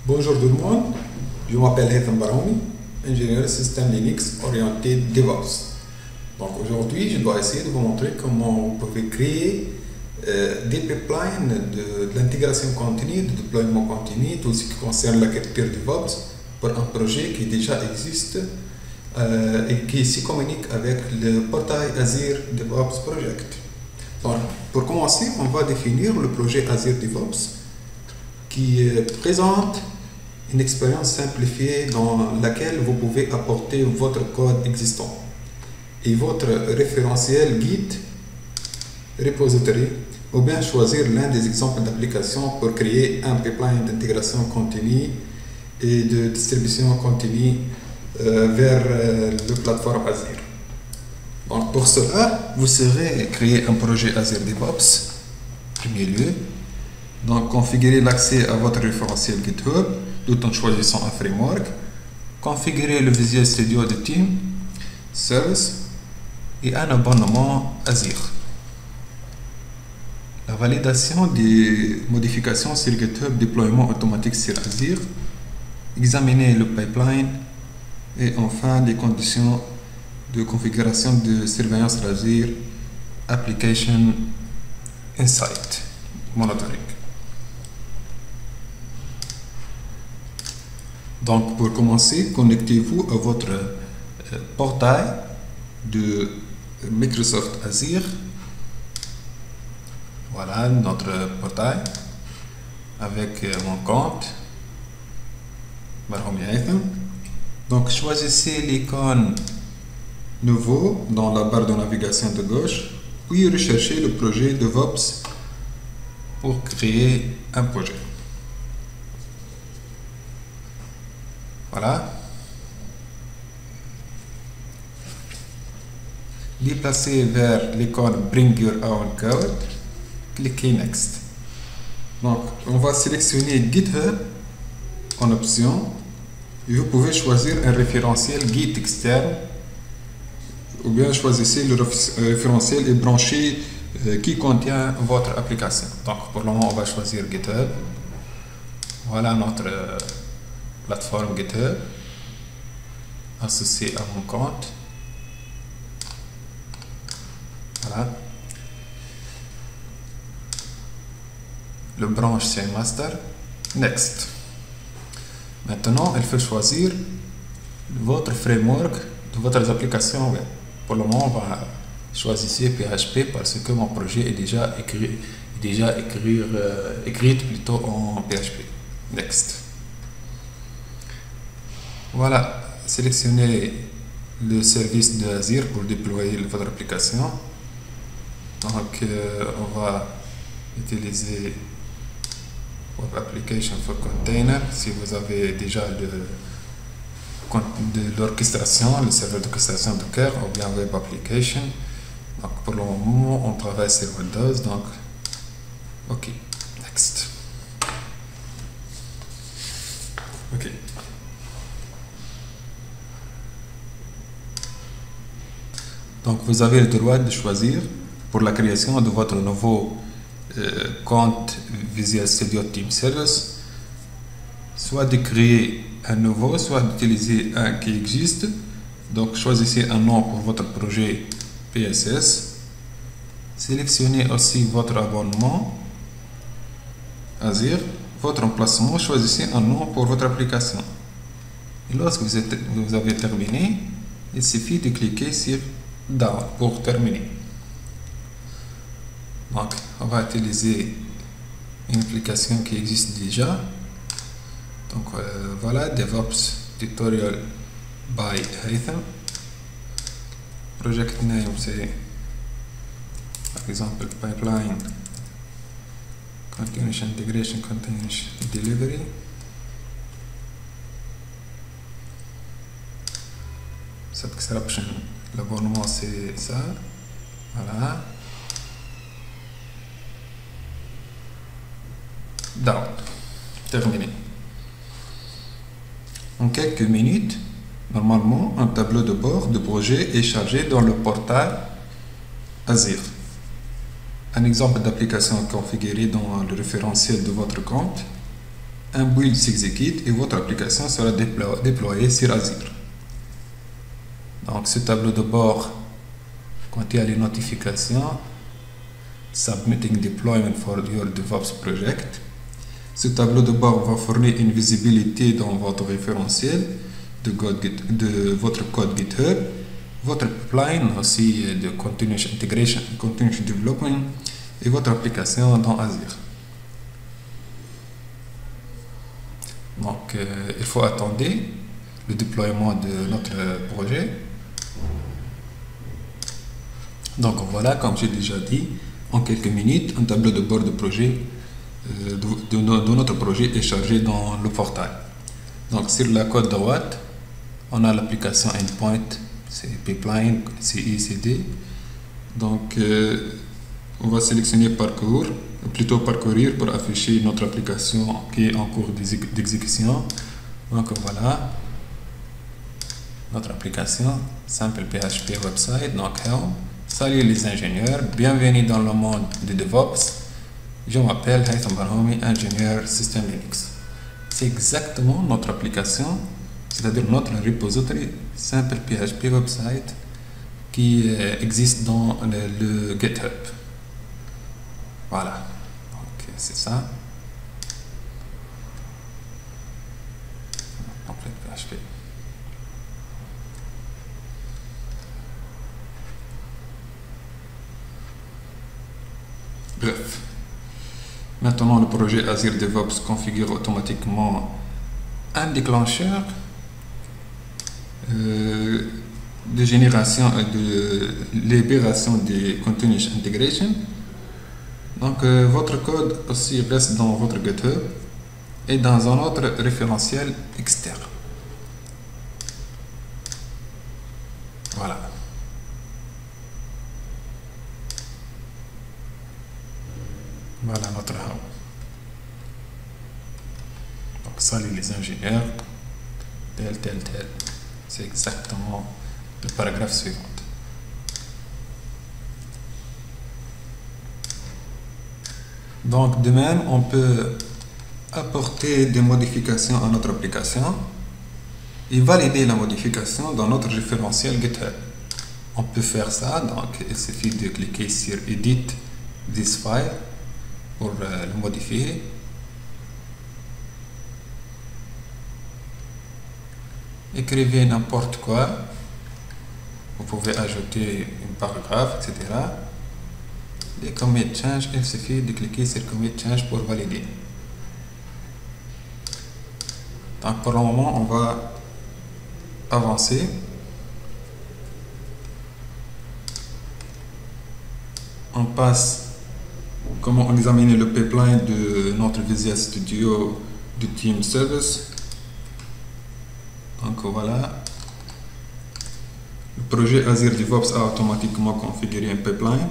Bonjour tout le monde, je m'appelle Haitham Baroumi, ingénieur système Linux orienté DevOps. Donc aujourd'hui, je dois essayer de vous montrer comment vous pouvez créer des pipelines de l'intégration continue, de déploiement continu, tout ce qui concerne l'architecture DevOps pour un projet qui déjà existe et qui se communique avec le portail Azure DevOps Project. Donc, pour commencer, on va définir le projet Azure DevOps qui présente une expérience simplifiée dans laquelle vous pouvez apporter votre code existant et votre référentiel Git, repository, ou bien choisir l'un des exemples d'applications pour créer un pipeline d'intégration continue et de distribution continue vers la plateforme Azure. Donc pour cela, vous serez créer un projet Azure DevOps, en premier lieu. Donc configurer l'accès à votre référentiel GitHub tout en choisissant un framework. Configurer le Visual Studio de Team, Service et un abonnement Azure. La validation des modifications sur GitHub, déploiement automatique sur Azure. Examiner le pipeline et enfin les conditions de configuration de surveillance Azure Application Insight Monitoring. Donc pour commencer, connectez-vous à votre portail de Microsoft Azure. Voilà notre portail avec mon compte Baroumi Haitham. Donc choisissez l'icône nouveau dans la barre de navigation de gauche, puis recherchez le projet DevOps pour créer un projet. Voilà. Déplacez vers l'icône Bring Your Own Code. Cliquez Next. Donc, on va sélectionner GitHub en option. Et vous pouvez choisir un référentiel Git externe. Ou bien choisissez le référentiel et branchez qui contient votre application. Donc, pour le moment, on va choisir GitHub. Voilà notre plateforme GitHub associée à mon compte. Voilà. Le branche c'est master. Next. Maintenant, il faut choisir votre framework de votre application web. Pour le moment, on va choisir PHP parce que mon projet est déjà écrit plutôt en PHP. Next. Voilà, sélectionnez le service de Azure pour déployer votre application. Donc, on va utiliser Web Application for Container. Si vous avez déjà de l'orchestration, le serveur d'orchestration Docker ou bien Web Application. Donc, pour le moment, on travaille sur Windows. Donc, OK, next. OK. Donc, vous avez le droit de choisir pour la création de votre nouveau compte Visual Studio Team Service, soit de créer un nouveau, soit d'utiliser un qui existe. Donc, choisissez un nom pour votre projet PSS. Sélectionnez aussi votre abonnement Azure, votre emplacement, choisissez un nom pour votre application. Et lorsque vous avez terminé, il suffit de cliquer sur Down pour terminer. Donc, on va utiliser une application qui existe déjà. Donc, voilà, DevOps Tutorial by Haitham. Project name, c'est par exemple Pipeline Continuous Integration, Continuous Delivery. Subscription, l'abonnement c'est ça. Voilà. Down. Terminé. En quelques minutes, normalement, un tableau de bord de projet est chargé dans le portail Azure. Un exemple d'application configurée dans le référentiel de votre compte un build s'exécute et votre application sera déployée sur Azure. Donc ce tableau de bord contient les notifications Submitting Deployment for your DevOps Project. Ce tableau de bord va fournir une visibilité dans votre référentiel de votre code GitHub, votre pipeline aussi de Continuous Integration, Continuous Development et votre application dans Azure. Donc il faut attendre le déploiement de notre projet. Donc voilà, comme j'ai déjà dit, en quelques minutes, un tableau de bord de projet de notre projet est chargé dans le portail. Donc sur la côte droite, on a l'application Endpoint, c'est Pipeline, CI/CD. Donc on va sélectionner parcourir pour afficher notre application qui est en cours d'exécution. Donc voilà notre application simple PHP website. Donc hello, salut les ingénieurs, bienvenue dans le monde de DevOps. Je m'appelle Haitham Barhoumi, ingénieur système Linux. C'est exactement notre application, c'est-à-dire notre repository simple PHP website qui existe dans le GitHub. Voilà, donc c'est ça. Complète PHP. Bref. Maintenant, le projet Azure DevOps configure automatiquement un déclencheur de génération et de libération des Continuous Integration. Donc, votre code aussi reste dans votre GitHub et dans un autre référentiel externe. Voilà. Voilà notre hub. Donc, salut les ingénieurs, tel. C'est exactement le paragraphe suivant. Donc, de même, on peut apporter des modifications à notre application et valider la modification dans notre référentiel GitHub. On peut faire ça, donc il suffit de cliquer sur Edit this file pour le modifier. Écrivez n'importe quoi. Vous pouvez ajouter un paragraphe, etc. Les commit change, il suffit de cliquer sur commit change pour valider. Donc pour le moment, on va avancer. On passe comment on examine le pipeline de notre Visual Studio du Team Service. Donc voilà. Le projet Azure DevOps a automatiquement configuré un pipeline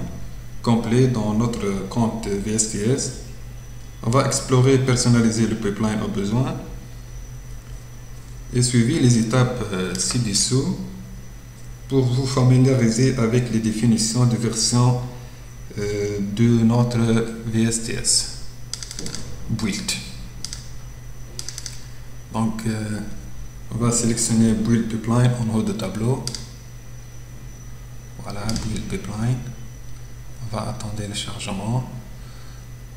complet dans notre compte VSTS. On va explorer et personnaliser le pipeline au besoin. Et suivez les étapes ci-dessous pour vous familiariser avec les définitions de version de notre VSTS build. Donc on va sélectionner build pipeline en haut de tableau. Voilà, build pipeline. On va attendre le chargement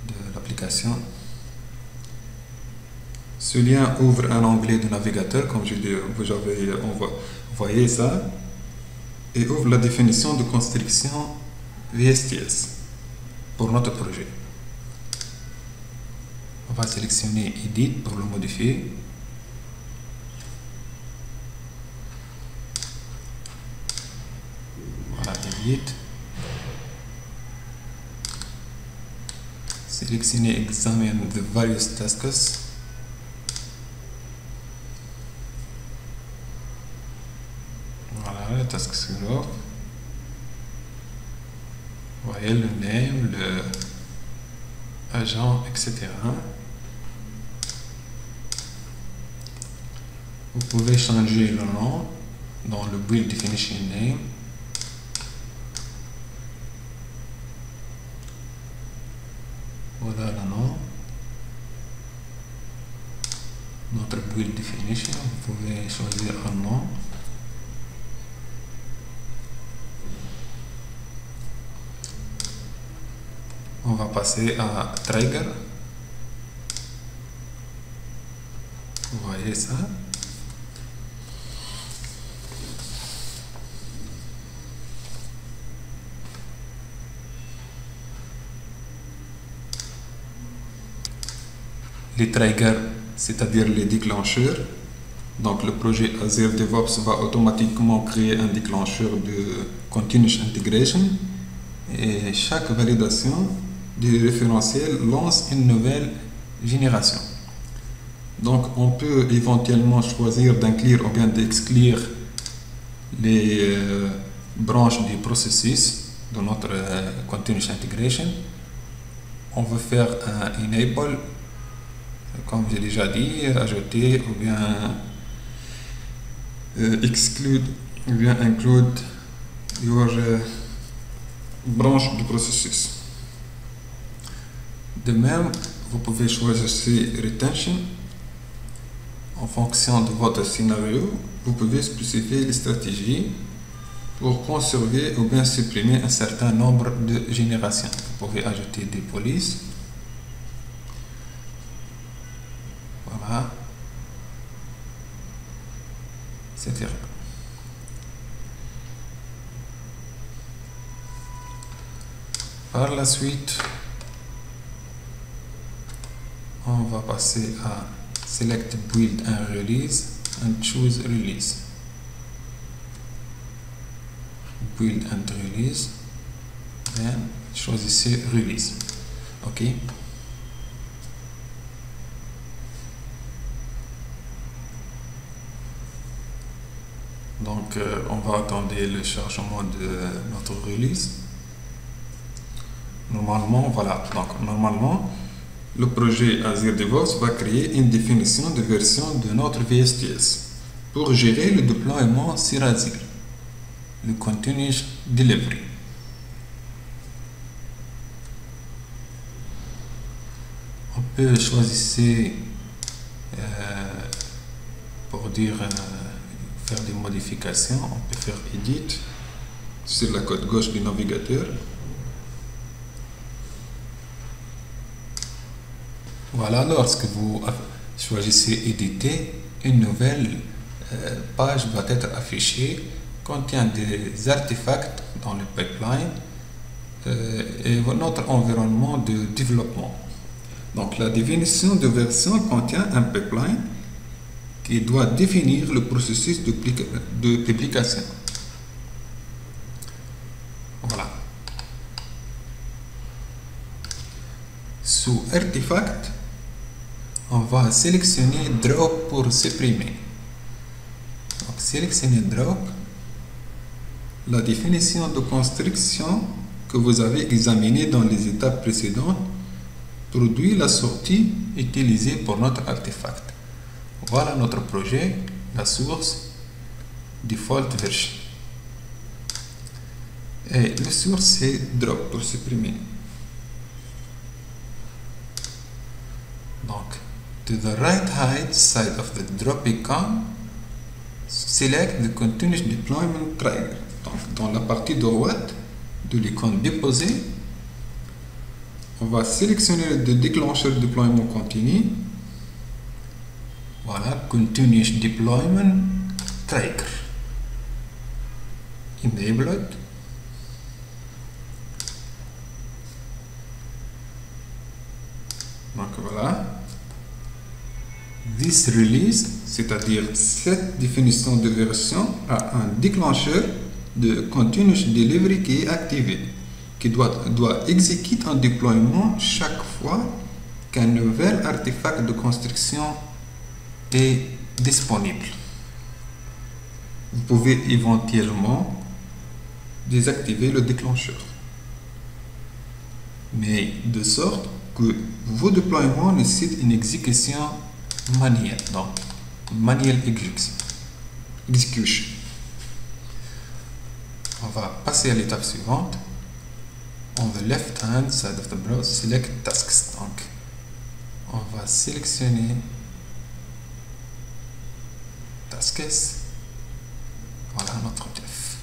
de l'application. Ce lien ouvre un onglet de navigateur, comme vous avez envoyé ça, et ouvre la définition de construction VSTS pour notre projet. On va sélectionner Edit pour le modifier. Voilà, Edit. Sélectionnez Examine the various tasks. Voilà, le task scope. Vous voyez le name, le agent, etc. Vous pouvez changer le nom dans le build definition name. Voilà le nom. notre build definition. Vous pouvez choisir un nom. On va passer à trigger. Vous voyez ça? Les triggers, c'est-à-dire les déclencheurs. Donc le projet Azure DevOps va automatiquement créer un déclencheur de Continuous Integration et chaque validation du référentiel lance une nouvelle génération. Donc on peut éventuellement choisir d'inclure ou bien d'exclure les branches du processus de notre Continuous Integration. On veut faire un enable, comme j'ai déjà dit, ajouter ou bien exclude ou bien include your branche du processus. De même, vous pouvez choisir retention. En fonction de votre scénario, vous pouvez spécifier les stratégies pour conserver ou bien supprimer un certain nombre de générations. Vous pouvez ajouter des polices. Voilà. Etc. Par la suite, on va passer à Select Build and Release and choose Release. Build and Release. Then choisissez Release. OK. Donc, on va attendre le chargement de notre release. Normalement, voilà. Donc, normalement, le projet Azure DevOps va créer une définition de version de notre VSTS pour gérer le déploiement sur Azure, le Continuous Delivery. On peut choisir pour dire faire des modifications. On peut faire Edit sur la côte gauche du navigateur. Voilà, lorsque vous choisissez éditer, une nouvelle page va être affichée, contient des artefacts dans le pipeline et notre environnement de développement. Donc la définition de version contient un pipeline qui doit définir le processus de publication. Voilà. Sous artefact, on va sélectionner drop pour supprimer. Donc, sélectionnez drop. La définition de construction que vous avez examinée dans les étapes précédentes produit la sortie utilisée pour notre artefact. Voilà notre projet, la source, default version. Et le source c'est drop pour supprimer. Donc, to the right hand side of the drop icon, select the continuous deployment trigger. Donc, dans la partie droite de l'icône déposée, on va sélectionner le déclencheur de déploiement continu. Voilà, continuous deployment trigger. Enabled. Donc voilà. This release, c'est-à-dire cette définition de version, a un déclencheur de continuous delivery qui est activé, qui doit exécuter un déploiement chaque fois qu'un nouvel artefact de construction est disponible. Vous pouvez éventuellement désactiver le déclencheur, mais de sorte que vos déploiements nécessitent une exécution manuelle, donc manual execution. On va passer à l'étape suivante. On the left hand side of the browser, select tasks. Donc, on va sélectionner Case. Voilà notre def.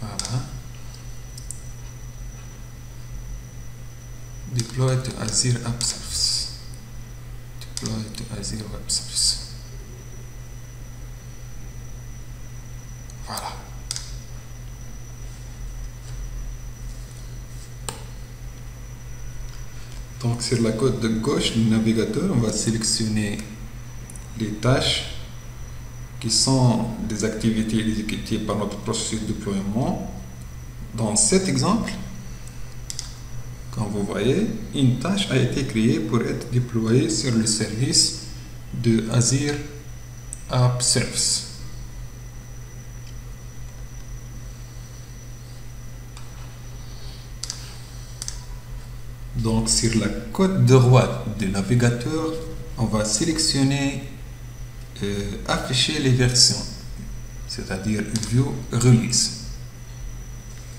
Voilà. Deploy to Azure App Service. Deploy to Azure Web Service. Voilà. Donc sur la côte de gauche du navigateur, on va sélectionner les tâches qui sont des activités exécutées par notre processus de déploiement. Dans cet exemple, comme vous voyez, une tâche a été créée pour être déployée sur le service de Azure App Service. Donc sur la côte droite du navigateur, on va sélectionner afficher les versions, c'est-à-dire View Release.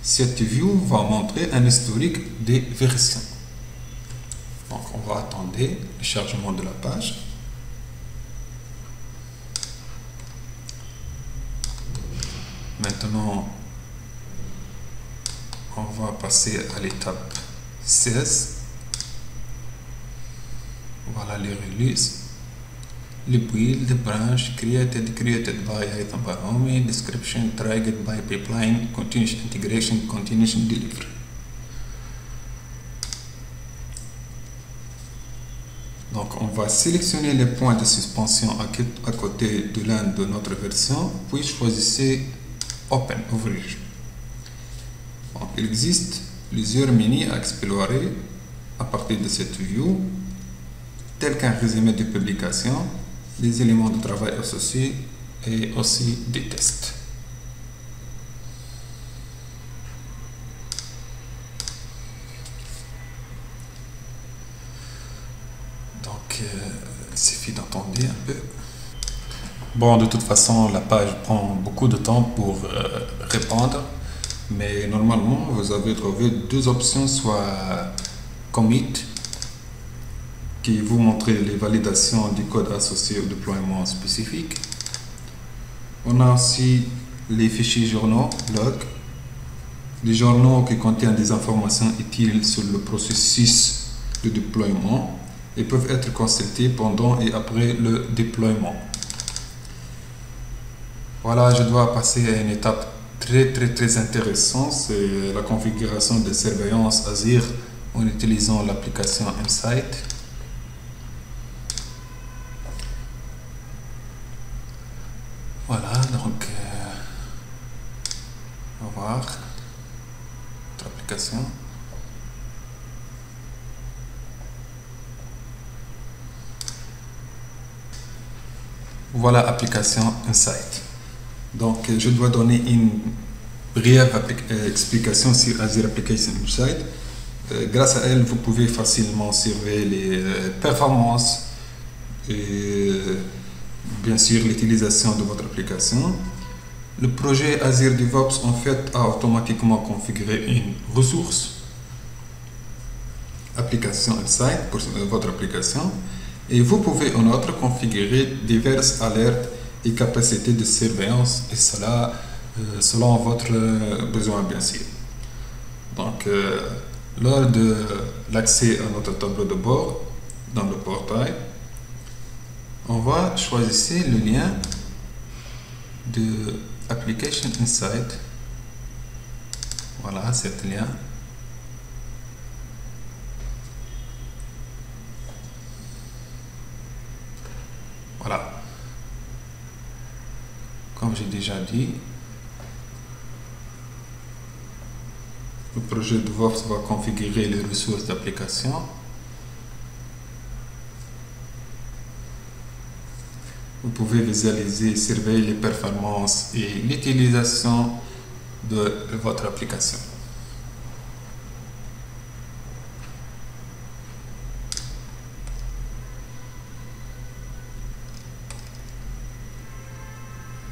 Cette view va montrer un historique des versions. Donc on va attendre le chargement de la page. Maintenant, on va passer à l'étape 16. Voilà les releases. Le build, branch, created by Hytham Bahromi, description, triggered by pipeline, continuous integration, continuous delivery. Donc on va sélectionner les points de suspension à côté de l'un de notre version, puis choisissez Open, ouvrir. Donc, il existe plusieurs menus à explorer à partir de cette view, tels qu'un résumé de publication, des éléments de travail associés et aussi des tests. Donc, il suffit d'attendre un peu. Bon, de toute façon, la page prend beaucoup de temps pour répondre, mais normalement, vous avez trouvé deux options, soit Commit, qui vous montre les validations du code associé au déploiement spécifique. On a aussi les fichiers journaux, log, les journaux qui contiennent des informations utiles sur le processus de déploiement et peuvent être consultés pendant et après le déploiement. Voilà, je dois passer à une étape très intéressante, c'est la configuration de surveillance Azure en utilisant l'application Insight. Voilà, donc on va voir notre application. Voilà application Insight. Donc je dois donner une brève explication sur Azure Application Insight. Grâce à elle, vous pouvez facilement surveiller les performances et bien sûr l'utilisation de votre application. Le projet Azure DevOps en fait a automatiquement configuré une ressource application Insight pour votre application et vous pouvez en outre configurer diverses alertes et capacités de surveillance et cela selon votre besoin bien sûr. Donc lors de l'accès à notre tableau de bord dans le portail, on va choisir le lien de Application Insight. Voilà cet lien. Voilà. Comme j'ai déjà dit, le projet DevOps va configurer les ressources d'application. Vous pouvez visualiser, surveiller les performances et l'utilisation de votre application.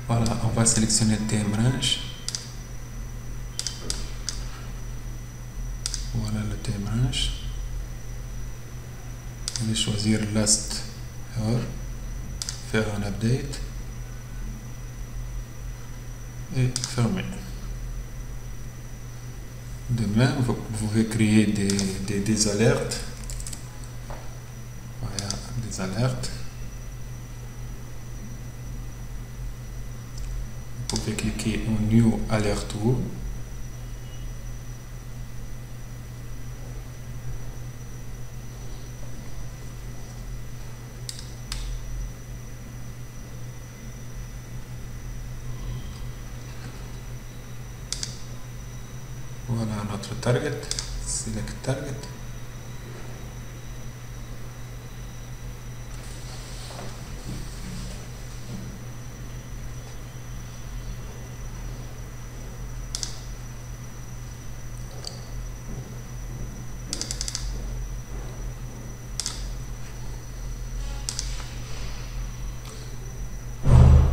Voilà, on va sélectionner Theme Range. Voilà le Theme Range. Je vais choisir last heure, faire un update et fermer. De même, vous pouvez créer des alertes. Voilà, des alertes. Vous pouvez cliquer en New Alert Rule. Voilà notre target. Select target.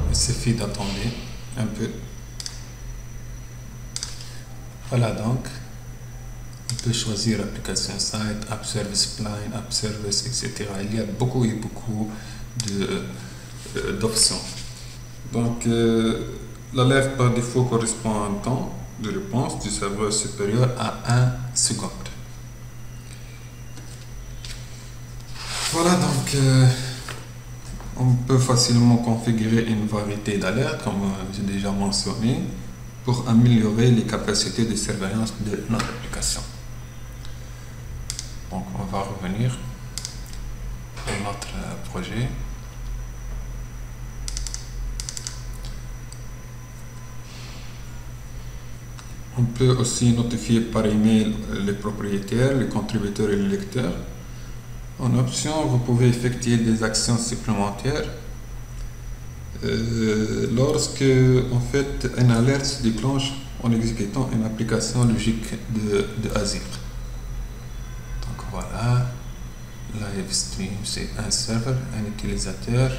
Il suffit d'attendre un peu. Voilà, donc on peut choisir application site, app service plan, app service, etc. Il y a beaucoup et beaucoup d'options. Donc l'alerte par défaut correspond à un temps de réponse du serveur supérieur à 1 seconde. Voilà, donc on peut facilement configurer une variété d'alertes, comme j'ai déjà mentionné, pour améliorer les capacités de surveillance de notre application. Donc on va revenir à notre projet. On peut aussi notifier par email les propriétaires, les contributeurs et les lecteurs. En option, vous pouvez effectuer des actions supplémentaires lorsque en fait une alerte se déclenche en exécutant une application logique de Azure. Donc voilà, live stream c'est un serveur, un utilisateur,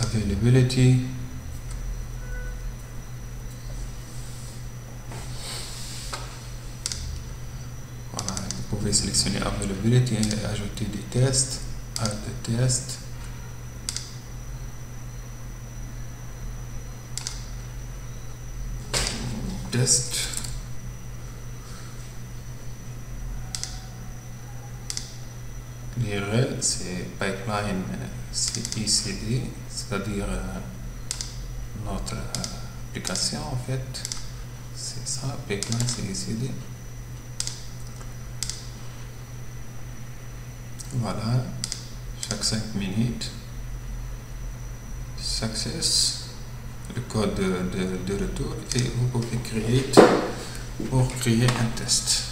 availability. Voilà, vous pouvez sélectionner availability et ajouter des tests, add des tests. Test. L'URL c'est pipeline CICD, c'est-à-dire notre application en fait. C'est ça, pipeline CICD. Voilà, chaque 5 minutes. Success. Le code de retour et vous pouvez créer pour créer un test.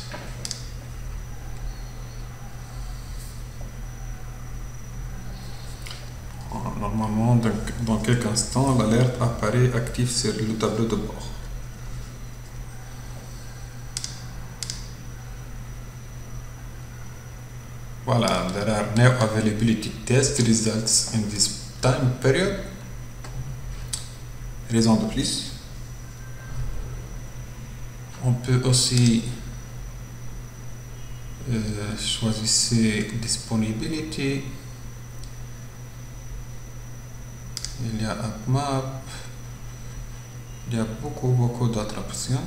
Normalement, dans quelques instants, l'alerte apparaît active sur le tableau de bord. Voilà, there are no availability test results in this time period. Raison de plus. On peut aussi choisir disponibility. Il y a App Map. Il y a beaucoup d'autres options.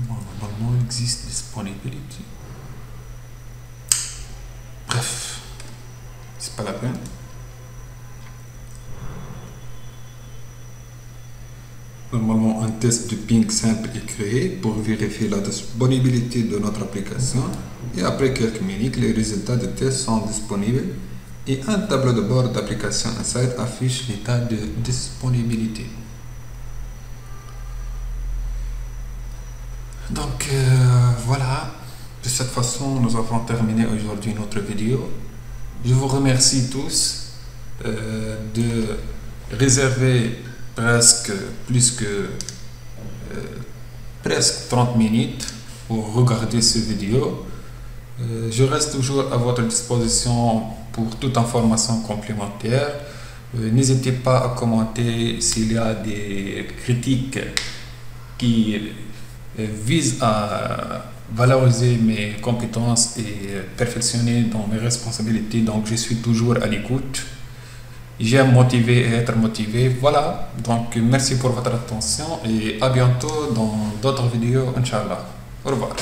Normalement, il existe disponibility. Bref, c'est pas la peine. Normalement, un test de ping simple est créé pour vérifier la disponibilité de notre application et après quelques minutes, les résultats de test sont disponibles et un tableau de bord d'application Insight affiche l'état de disponibilité. Donc voilà, de cette façon nous avons terminé aujourd'hui notre vidéo. Je vous remercie tous de réserver presque 30 minutes pour regarder cette vidéo. Je reste toujours à votre disposition pour toute information complémentaire. N'hésitez pas à commenter s'il y a des critiques qui visent à valoriser mes compétences et perfectionner dans mes responsabilités. Donc je suis toujours à l'écoute. J'aime motiver et être motivé. Voilà, donc merci pour votre attention et à bientôt dans d'autres vidéos, Inch'Allah. Au revoir.